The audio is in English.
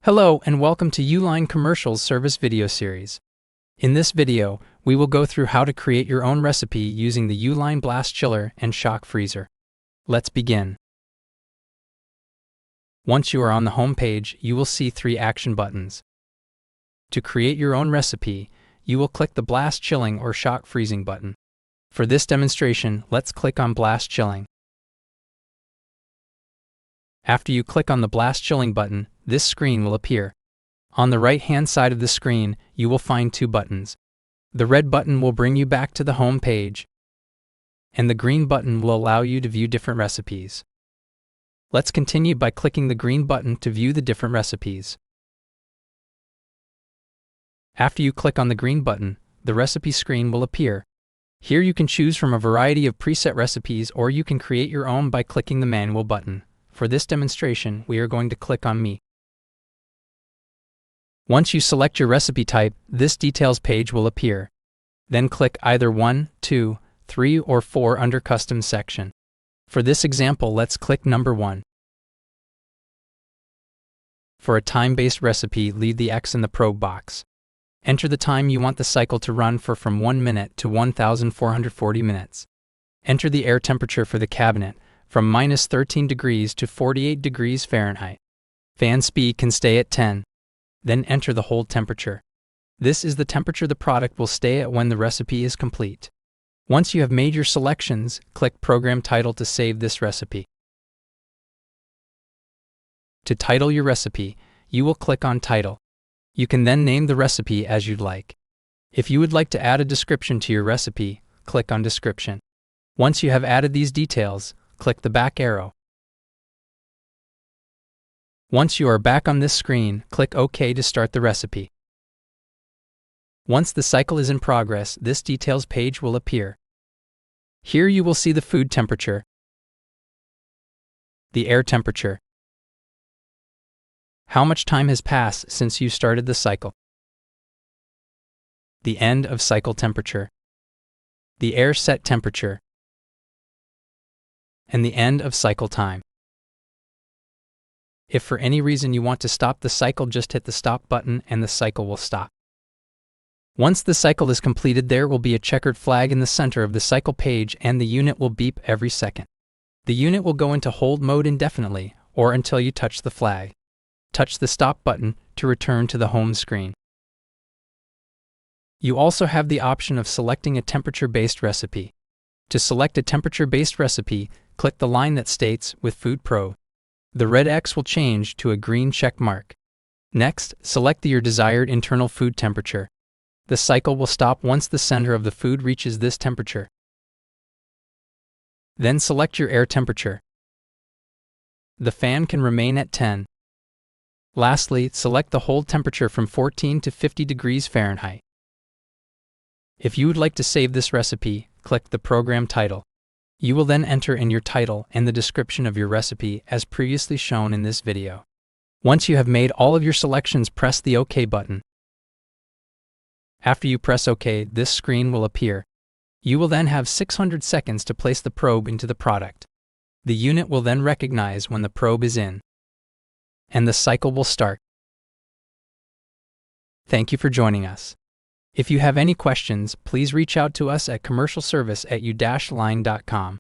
Hello and welcome to Uline Commercials Service video series. In this video, we will go through how to create your own recipe using the Uline Blast Chiller and Shock Freezer. Let's begin. Once you are on the home page, you will see 3 action buttons. To create your own recipe, you will click the Blast Chilling or Shock Freezing button. For this demonstration, let's click on Blast Chilling. After you click on the Blast Chilling button, this screen will appear. On the right-hand side of the screen, you will find 2 buttons. The red button will bring you back to the home page, and the green button will allow you to view different recipes. Let's continue by clicking the green button to view the different recipes. After you click on the green button, the recipe screen will appear. Here you can choose from a variety of preset recipes, or you can create your own by clicking the manual button. For this demonstration, we are going to click on Me. Once you select your recipe type, this details page will appear. Then click either 1, 2, 3, or 4 under Custom section. For this example, let's click number 1. For a time-based recipe, leave the X in the probe box. Enter the time you want the cycle to run for from 1 minute to 1,440 minutes. Enter the air temperature for the cabinet, from -13 degrees to 48 degrees Fahrenheit. Fan speed can stay at 10. Then enter the hold temperature. This is the temperature the product will stay at when the recipe is complete. Once you have made your selections, click Program Title to save this recipe. To title your recipe, you will click on Title. You can then name the recipe as you'd like. If you would like to add a description to your recipe, click on Description. Once you have added these details, click the back arrow. Once you are back on this screen, click OK to start the recipe. Once the cycle is in progress, this details page will appear. Here you will see the food temperature, the air temperature, how much time has passed since you started the cycle, the end of cycle temperature, the air set temperature, and the end of cycle time. If for any reason you want to stop the cycle, just hit the stop button and the cycle will stop. Once the cycle is completed, there will be a checkered flag in the center of the cycle page and the unit will beep every second. The unit will go into hold mode indefinitely or until you touch the flag. Touch the stop button to return to the home screen. You also have the option of selecting a temperature-based recipe. To select a temperature-based recipe, click the line that states with Food Pro. The red X will change to a green check mark. Next, select your desired internal food temperature. The cycle will stop once the center of the food reaches this temperature. Then select your air temperature. The fan can remain at 10. Lastly, select the hold temperature from 14 to 50 degrees Fahrenheit. If you would like to save this recipe, click the program title. You will then enter in your title and the description of your recipe as previously shown in this video. Once you have made all of your selections, press the OK button. After you press OK, this screen will appear. You will then have 600 seconds to place the probe into the product. The unit will then recognize when the probe is in, and the cycle will start. Thank you for joining us. If you have any questions, please reach out to us at commercialservice@u-line.com.